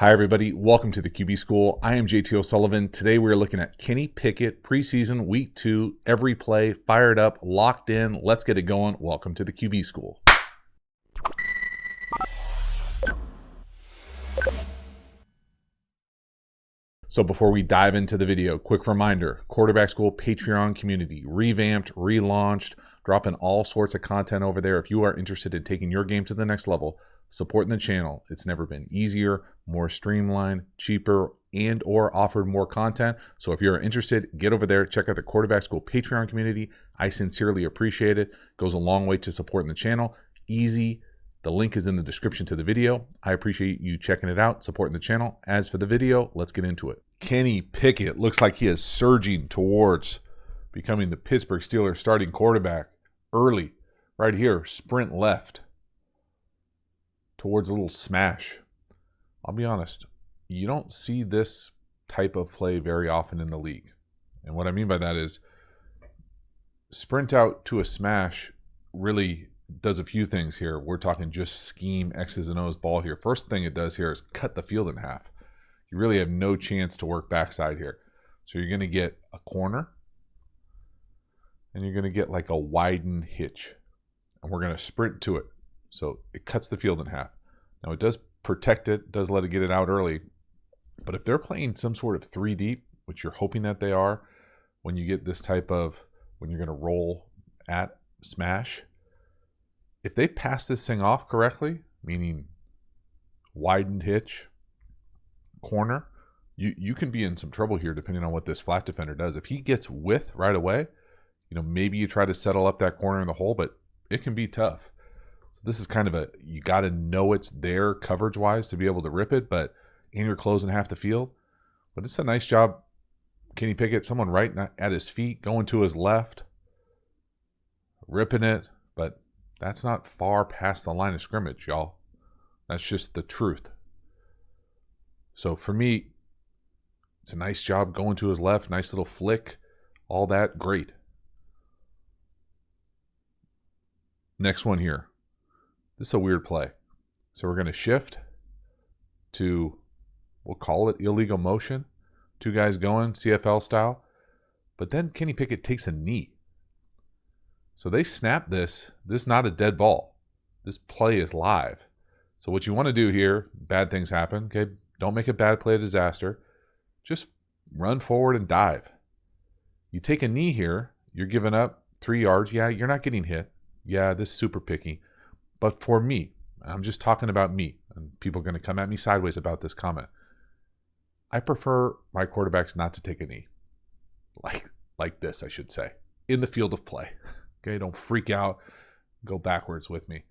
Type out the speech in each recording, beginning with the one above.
Hi everybody, welcome to the QB School. I am JT O'Sullivan. Today we are looking at Kenny Pickett, preseason week 2, every play, fired up, locked in. Let's get it going. Welcome to the QB School. So before we dive into the video, quick reminder, Quarterback School Patreon community, revamped, relaunched, dropping all sorts of content over there. If you are interested in taking your game to the next level, supporting the channel, it's never been easier, more streamlined, cheaper, and or offered more content. So if you're interested, get over there, check out the Quarterback School Patreon community. I sincerely appreciate it. Goes a long way to supporting the channel. Easy. The link is in the description to the video. I appreciate you checking it out, supporting the channel. As for the video, let's get into it. Kenny Pickett looks like he is surging towards becoming the Pittsburgh Steelers starting quarterback early. Right here, sprint left towards a little smash. I'll be honest, you don't see this type of play very often in the league. And what I mean by that is sprint out to a smash really does a few things here. We're talking just scheme X's and O's ball here. First thing it does here is cut the field in half. You really have no chance to work backside here. So you're going to get a corner and you're going to get like a widened hitch. And we're going to sprint to it. So it cuts the field in half. Now it does protect it, does let it get it out early. But if they're playing some sort of 3 deep, which you're hoping that they are, when you get this type of, when you're going to roll at smash, if they pass this thing off correctly, meaning widened hitch, corner, you can be in some trouble here depending on what this flat defender does. If he gets width right away, maybe you try to settle up that corner in the hole, but it can be tough. This is kind of a, you got to know it's there coverage-wise to be able to rip it, and you're closing half the field. But it's a nice job, Kenny Pickett, someone right at his feet, going to his left, ripping it, but that's not far past the line of scrimmage, y'all. That's just the truth. So for me, it's a nice job going to his left, nice little flick, all that, great. Next one here. This is a weird play. So we're going to shift to, we'll call it illegal motion. 2 guys going, CFL style. But then Kenny Pickett takes a knee. So they snap this. This is not a dead ball. This play is live. So what you want to do here, bad things happen. Okay, don't make a bad play a disaster. Just run forward and dive. You take a knee here, you're giving up 3 yards. Yeah, you're not getting hit. Yeah, this is super picky. But for me, I'm just talking about me, and people are going to come at me sideways about this comment. I prefer my quarterbacks not to take a knee. Like this, I should say. In the field of play. Okay, don't freak out. Go backwards with me.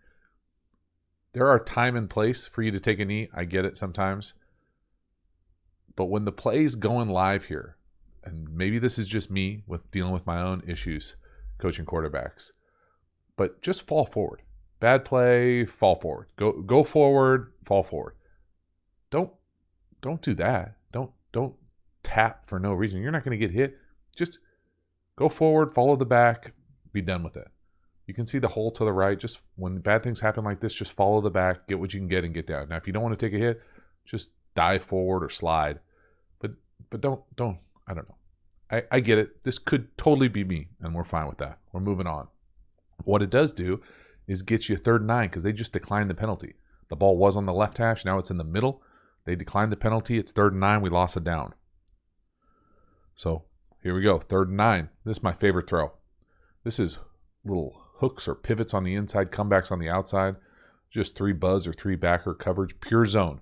There are time and place for you to take a knee. I get it sometimes. But when the play's going live here, and maybe this is just me with dealing with my own issues coaching quarterbacks, but just fall forward. Bad play, fall forward. Go forward, fall forward. Don't do that. Don't tap for no reason. You're not going to get hit. Just go forward, follow the back, be done with it. You can see the hole to the right. Just when bad things happen like this, just follow the back, get what you can get and get down. Now, if you don't want to take a hit, just dive forward or slide. But don't, I don't know. I get it. This could totally be me, and we're fine with that. We're moving on. What it does do is get you 3rd and 9 because they just declined the penalty. The ball was on the left hash. Now it's in the middle. They declined the penalty. It's 3rd and 9. We lost it down. So here we go. 3rd and 9. This is my favorite throw. This is little hooks or pivots on the inside, comebacks on the outside. Just 3 buzz or 3 backer coverage. Pure zone.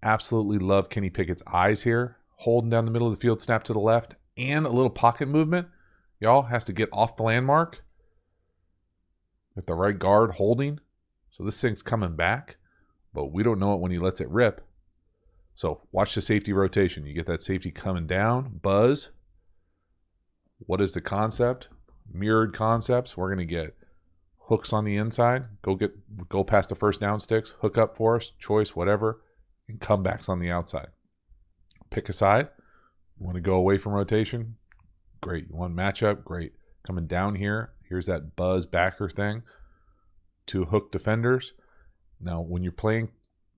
Absolutely love Kenny Pickett's eyes here. Holding down the middle of the field, snap to the left, and a little pocket movement. Y'all has to get off the landmark. With the right guard holding. So this thing's coming back, but we don't know it when he lets it rip. So watch the safety rotation. You get that safety coming down, buzz. What is the concept? Mirrored concepts. We're going to get hooks on the inside. Go past the first down sticks. Hook up for us, choice, whatever. And comebacks on the outside. Pick a side. You want to go away from rotation? Great. You want matchup? Great. Coming down here. Here's that buzz backer thing. 2 hook defenders. Now, when you're playing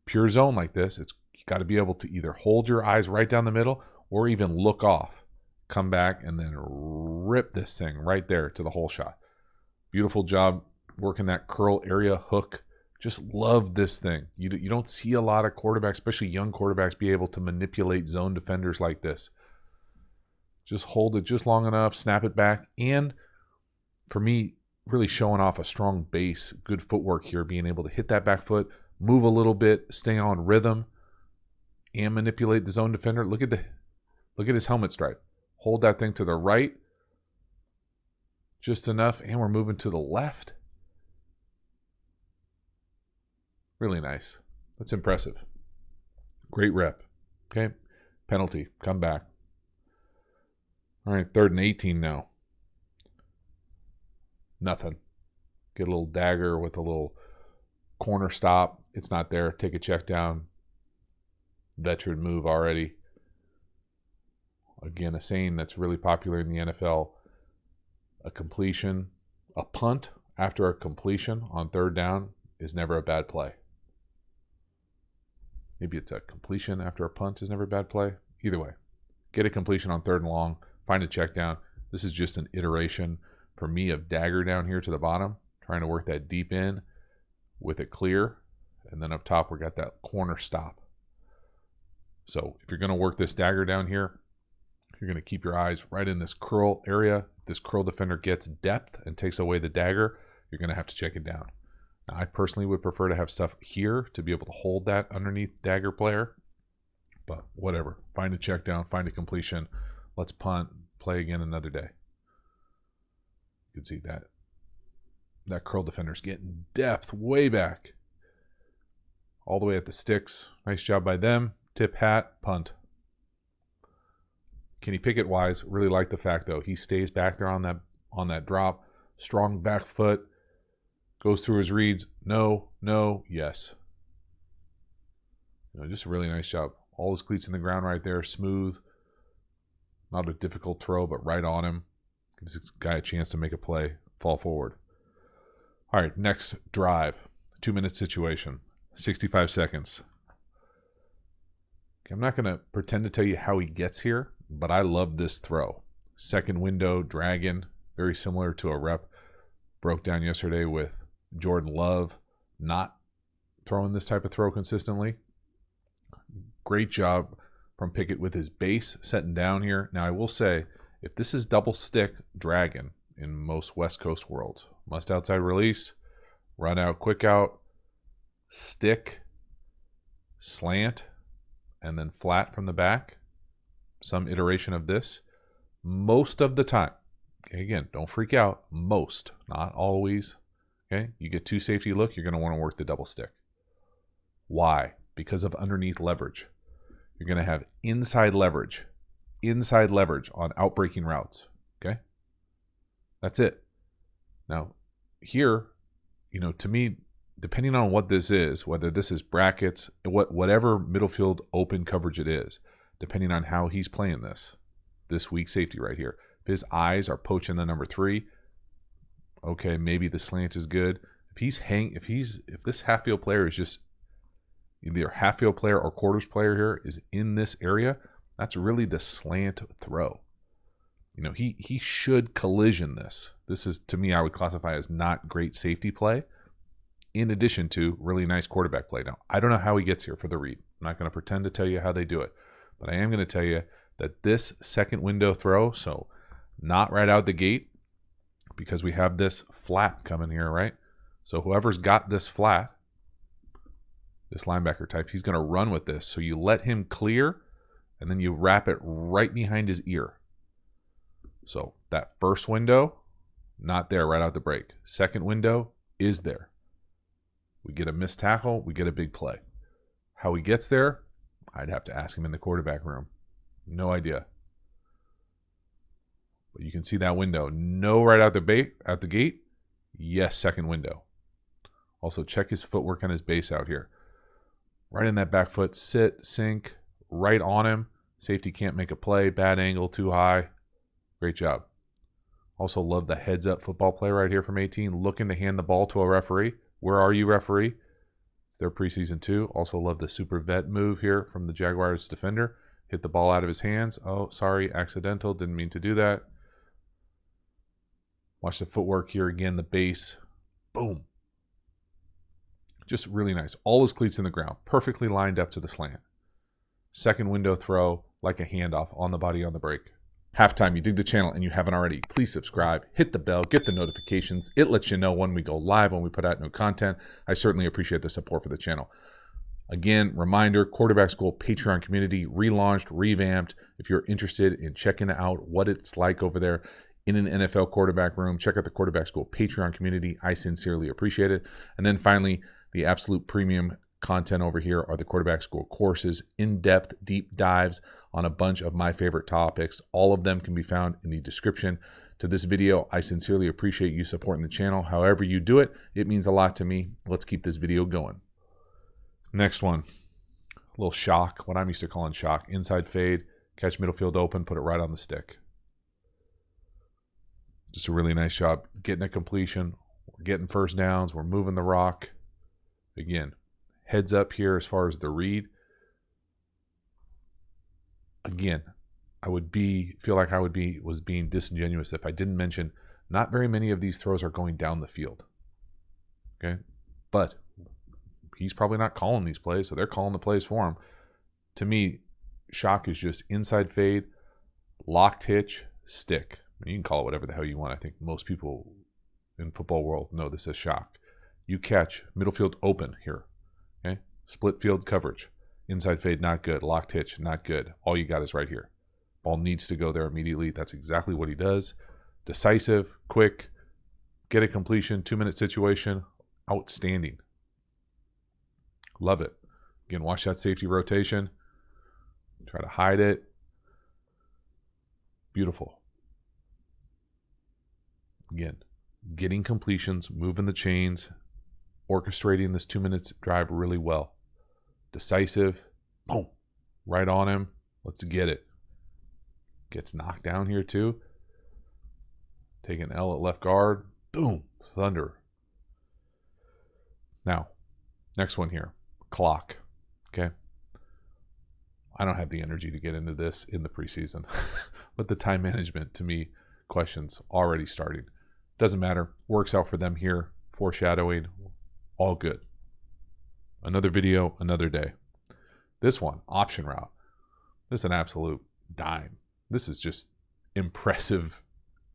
pure zone like this, You got to be able to either hold your eyes right down the middle or even look off, come back, and then rip this thing right there to the hole shot. Beautiful job working that curl area hook. Just love this thing. You don't see a lot of quarterbacks, especially young quarterbacks, be able to manipulate zone defenders like this. Just hold it just long enough, snap it back, and for me, really showing off a strong base, good footwork here, being able to hit that back foot, move a little bit, stay on rhythm, and manipulate the zone defender. Look at his helmet stripe. Hold that thing to the right just enough, and we're moving to the left. Really nice. That's impressive. Great rep. Okay. Penalty. Come back. All right. 3rd and 18 now. Nothing. Get a little dagger with a little corner stop. It's not there. Take a check down. Veteran move already. Again, a saying that's really popular in the NFL. A completion, a punt after a completion on 3rd down is never a bad play. Maybe it's a completion after a punt is never a bad play. Either way, get a completion on 3rd and long, find a check down. This is just an iteration for me of dagger down here to the bottom, trying to work that deep in with it clear. And then up top, we got that corner stop. So if you're going to work this dagger down here, you're going to keep your eyes right in this curl area. If this curl defender gets depth and takes away the dagger, you're going to have to check it down. Now, I personally would prefer to have stuff here to be able to hold that underneath dagger player. But whatever. Find a check down, find a completion. Let's punt, play again another day. You can see that curl defender's getting depth way back. All the way at the sticks. Nice job by them. Tip hat, punt. Kenny Pickett wise, really like the fact though he stays back there on that drop, strong back foot, goes through his reads. No, yes. Just a really nice job. All his cleats in the ground right there, smooth. Not a difficult throw, but right on him. Gives this guy a chance to make a play, fall forward. All right, next drive, 2-minute situation, 65 seconds. Okay, I'm not going to pretend to tell you how he gets here, but I love this throw. Second window, dragon, very similar to a rep. Broke down yesterday with Jordan Love not throwing this type of throw consistently. Great job from Pickett with his base setting down here. Now, I will say, if this is double stick dragon in most West Coast worlds, must outside release, run out, quick out, stick, slant, and then flat from the back, some iteration of this, most of the time, okay, again, don't freak out, most, not always, okay, you get 2 safety look, you're going to want to work the double stick. Why? Because of underneath leverage. You're going to have inside leverage on outbreaking routes, okay? That's it. Now, here, to me, depending on what this is, whether this is brackets, whatever middle field open coverage it is, depending on how he's playing this weak safety right here. If his eyes are poaching the number 3, okay, maybe the slant is good. If this half field player is just either half field player or quarters player here is in this area, that's really the slant throw. He should collision this. This is, to me, I would classify as not great safety play, in addition to really nice quarterback play. Now, I don't know how he gets here for the read. I'm not going to pretend to tell you how they do it, but I am going to tell you that this second window throw, so not right out the gate, because we have this flat coming here, right? So whoever's got this flat, this linebacker type, he's going to run with this. So you let him clear, and then you wrap it right behind his ear. So that first window, not there right out the break. Second window is there. We get a missed tackle, we get a big play. How he gets there, I'd have to ask him in the quarterback room. No idea. But you can see that window. No right out the gate. Yes, second window. Also, check his footwork on his base out here. Right in that back foot, sit, sink, right on him. Safety can't make a play. Bad angle, too high. Great job. Also love the heads-up football play right here from 18. Looking to hand the ball to a referee. Where are you, referee? It's their preseason too. Also love the super vet move here from the Jaguars defender. Hit the ball out of his hands. Oh, sorry, accidental. Didn't mean to do that. Watch the footwork here again, the base. Boom. Just really nice. All his cleats in the ground, perfectly lined up to the slant. Second window throw, like a handoff on the body on the break. Halftime, you dig the channel and you haven't already, please subscribe, hit the bell, get the notifications. It lets you know when we go live, when we put out new content. I certainly appreciate the support for the channel. Again, reminder, Quarterback School Patreon community relaunched, revamped. If you're interested in checking out what it's like over there in an NFL quarterback room, check out the Quarterback School Patreon community. I sincerely appreciate it. And then finally, the absolute premium content over here are the Quarterback School courses, in-depth deep dives on a bunch of my favorite topics. All of them can be found in the description to this video. I sincerely appreciate you supporting the channel. However you do it, it means a lot to me. Let's keep this video going. Next one, a little shock, what I'm used to calling shock. Inside fade, catch middle field open, put it right on the stick. Just a really nice job getting a completion. We're getting first downs. We're moving the rock. Again, heads up here as far as the read. Again, feel like I was being disingenuous if I didn't mention not very many of these throws are going down the field. Okay, but he's probably not calling these plays, so they're calling the plays for him. To me, shock is just inside fade, locked hitch, stick. I mean, you can call it whatever the hell you want. I think most people in football world know this as shock. You catch middle field open here. Okay, split field coverage. Inside fade, not good. Locked hitch, not good. All you got is right here. Ball needs to go there immediately. That's exactly what he does. Decisive, quick, get a completion, 2-minute situation. Outstanding. Love it. Again, watch that safety rotation. Try to hide it. Beautiful. Again, getting completions, moving the chains, orchestrating this 2 minutes drive really well. Decisive. Boom. Right on him. Let's get it. Gets knocked down here too. Take an L at left guard. Boom. Thunder. Now, next one here. Clock. Okay. I don't have the energy to get into this in the preseason. But the time management, to me, questions already starting. Doesn't matter. Works out for them here. Foreshadowing. All good. Another video, another day. This one, option route. This is an absolute dime. This is just impressive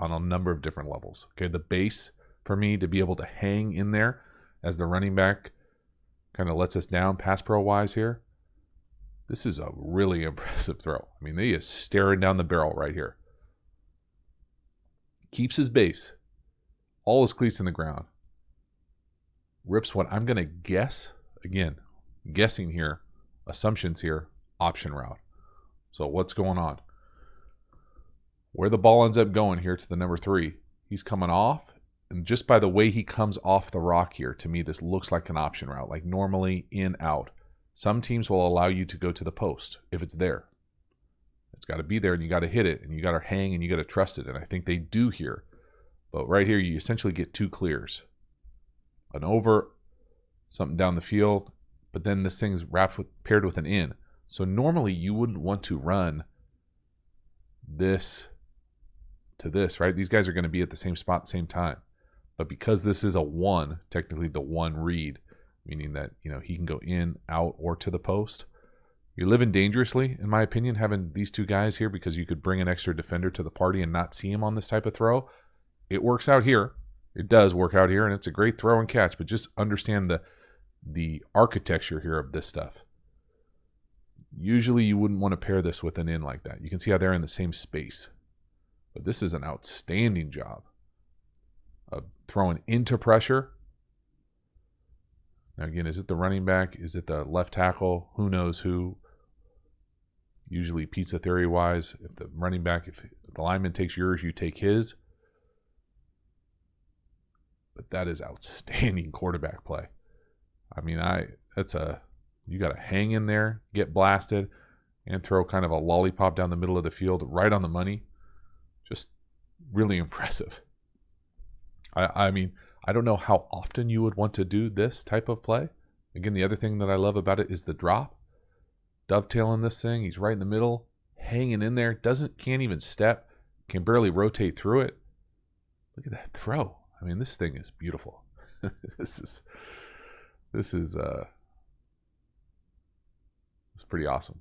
on a number of different levels. Okay, the base for me to be able to hang in there as the running back kind of lets us down pass pro wise here. This is a really impressive throw. I mean, he is staring down the barrel right here. Keeps his base. All his cleats in the ground. Rips what I'm going to guess, again, guessing here, assumptions here, option route. So what's going on? Where the ball ends up going here to the number 3, he's coming off. And just by the way he comes off the rock here, to me, this looks like an option route, like normally in, out. Some teams will allow you to go to the post if it's there. It's got to be there, and you got to hit it, and you got to hang, and you got to trust it. And I think they do here. But right here, you essentially get 2 clears. An over, something down the field, but then this thing's paired with an in. So normally you wouldn't want to run this to this, right? These guys are going to be at the same spot at the same time. But because this is a 1, technically the 1 read, meaning that, you know, he can go in, out, or to the post. You're living dangerously, in my opinion, having these 2 guys here, because you could bring an extra defender to the party and not see him on this type of throw. It works out here. It does work out here, and it's a great throw and catch, but just understand the architecture here of this stuff. Usually you wouldn't want to pair this with an in like that. You can see how they're in the same space. But this is an outstanding job of throwing into pressure. Now again, is it the running back? Is it the left tackle? Who knows who? Usually pizza theory wise, if the running back, if the lineman takes yours, you take his. But that is outstanding quarterback play. I mean, you got to hang in there, get blasted, and throw kind of a lollipop down the middle of the field right on the money. Just really impressive. I mean, I don't know how often you would want to do this type of play, Again, the other thing that I love about it is the drop. Dovetailing this thing. He's right in the middle, hanging in there. Can't even step. Can barely rotate through it. Look at that throw. I mean, this thing is beautiful. This is pretty awesome.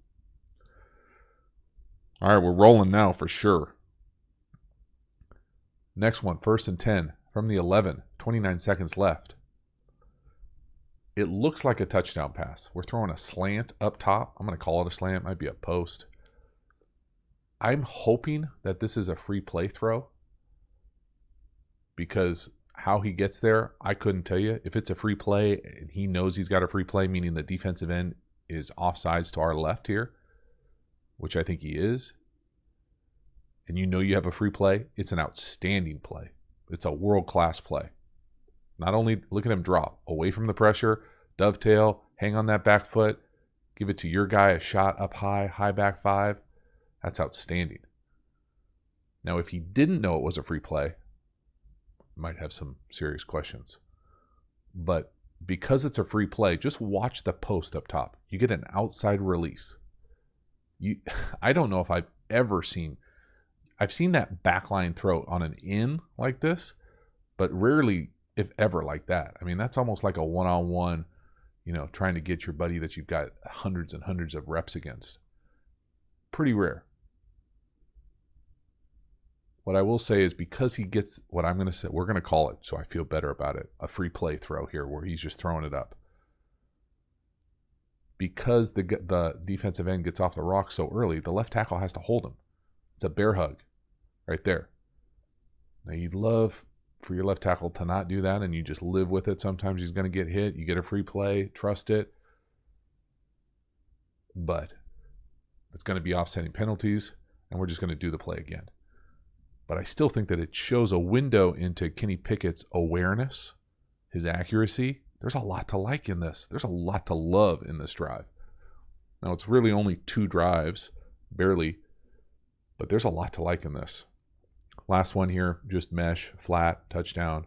All right, we're rolling now for sure. Next one, 1st and 10 from the 11, 29 seconds left. It looks like a touchdown pass. We're throwing a slant up top. I'm going to call it a slant. Might be a post. I'm hoping that this is a free play throw, because how he gets there, I couldn't tell you. If it's a free play and he knows he's got a free play, meaning the defensive end is offsides to our left here, which I think he is, and you know you have a free play, it's an outstanding play. It's a world-class play. Not only look at him drop away from the pressure, dovetail, hang on that back foot, give it to your guy, a shot up high back 5. That's outstanding. Now, if he didn't know it was a free play, might have some serious questions. But because it's a free play, just watch the post up top. You get an outside release. I don't know if I've ever seen, I've seen that backline throw on an in like this, but rarely, if ever, like that. I mean, that's almost like a one-on-one, trying to get your buddy that you've got hundreds and hundreds of reps against. Pretty rare. What I will say is, because he gets what I'm going to say, we're going to call it, so I feel better about it, a free play throw here where he's just throwing it up. Because the defensive end gets off the rock so early, the left tackle has to hold him. It's a bear hug right there. Now, you'd love for your left tackle to not do that, and you just live with it. Sometimes he's going to get hit. You get a free play. Trust it. But it's going to be offsetting penalties, and we're just going to do the play again. But I still think that it shows a window into Kenny Pickett's awareness, his accuracy. There's a lot to like in this. There's a lot to love in this drive. Now, it's really only 2 drives, barely, but there's a lot to like in this. Last one here, just mesh, flat, touchdown.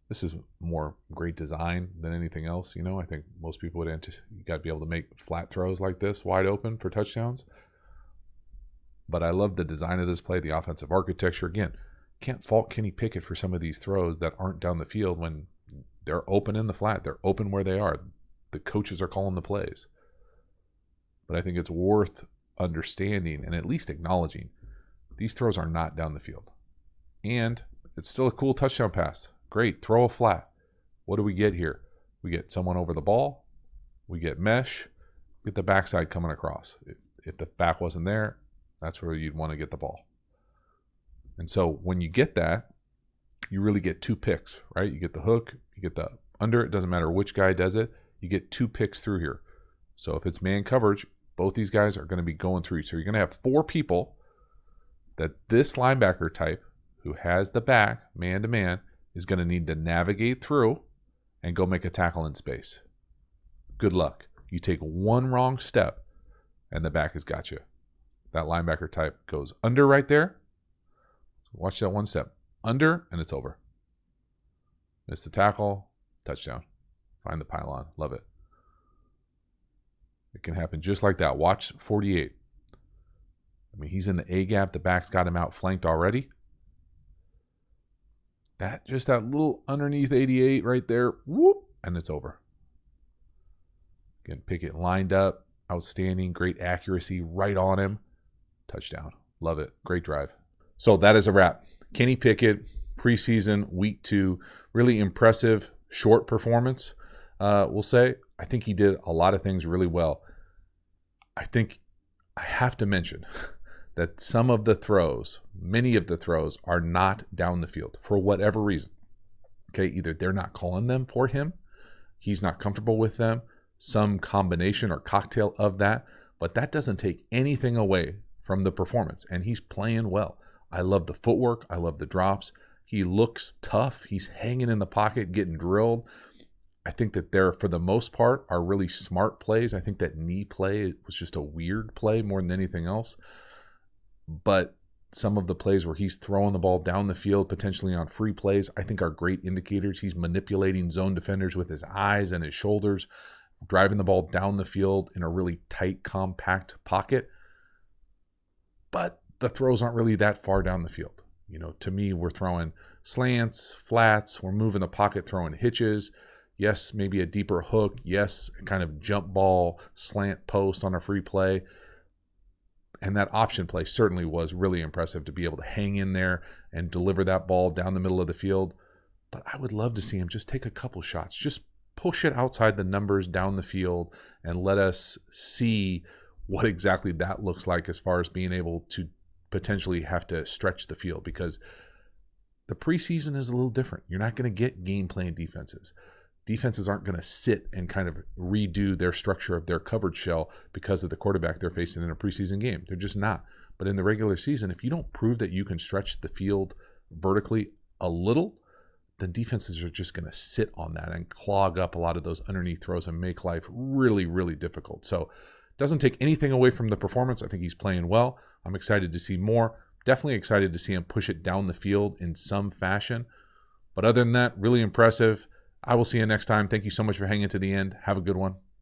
This is more great design than anything else. I think most people would you got to be able to make flat throws like this, wide open for touchdowns. But I love the design of this play, the offensive architecture. Again, can't fault Kenny Pickett for some of these throws that aren't down the field when they're open in the flat. They're open where they are. The coaches are calling the plays. But I think it's worth understanding and at least acknowledging these throws are not down the field. And it's still a cool touchdown pass. Great, throw a flat. What do we get here? We get someone over the ball. We get mesh. We get the backside coming across. If the back wasn't there, that's where you'd want to get the ball. And so when you get that, you really get 2 picks, right? You get the hook, you get the under. It doesn't matter which guy does it. You get 2 picks through here. So if it's man coverage, both these guys are going to be going through. So you're going to have 4 people that this linebacker type who has the back, man-to-man, is going to need to navigate through and go make a tackle in space. Good luck. You take one wrong step, and the back has got you. That linebacker type goes under right there. Watch that one step. Under, and it's over. Miss the tackle, touchdown. Find the pylon. Love it. It can happen just like that. Watch 48. I mean, he's in the A gap. The back's got him outflanked already. That little underneath 88 right there. Whoop, and it's over. Again, Pickett lined up. Outstanding. Great accuracy. Right on him. Touchdown. Love it. Great drive. So that is a wrap. Kenny Pickett, preseason, week 2. Really impressive, short performance, we'll say. I think he did a lot of things really well. I think I have to mention that some of the throws, many of the throws, are not down the field for whatever reason. Okay, either they're not calling them for him, he's not comfortable with them, some combination or cocktail of that, but that doesn't take anything away from the performance, and he's playing well. I love the footwork. I love the drops. He looks tough. He's hanging in the pocket, getting drilled. I think that there, for the most part, are really smart plays. I think that knee play was just a weird play more than anything else. But some of the plays where he's throwing the ball down the field, potentially on free plays, I think are great indicators. He's manipulating zone defenders with his eyes and his shoulders. driving the ball down the field in a really tight, compact pocket. But the throws aren't really that far down the field. To me, we're throwing slants, flats, we're moving the pocket, throwing hitches. Yes, maybe a deeper hook. Yes, kind of jump ball, slant post on a free play. And that option play certainly was really impressive to be able to hang in there and deliver that ball down the middle of the field. But I would love to see him just take a couple shots, just push it outside the numbers down the field and let us see what exactly that looks like as far as being able to potentially have to stretch the field, because the preseason is a little different. You're not going to get game plan defenses. Defenses aren't going to sit and kind of redo their structure of their coverage shell because of the quarterback they're facing in a preseason game. They're just not. But in the regular season, if you don't prove that you can stretch the field vertically a little, then defenses are just going to sit on that and clog up a lot of those underneath throws and make life really, really difficult. So doesn't take anything away from the performance. I think he's playing well. I'm excited to see more. Definitely excited to see him push it down the field in some fashion. But other than that, really impressive. I will see you next time. Thank you so much for hanging to the end. Have a good one.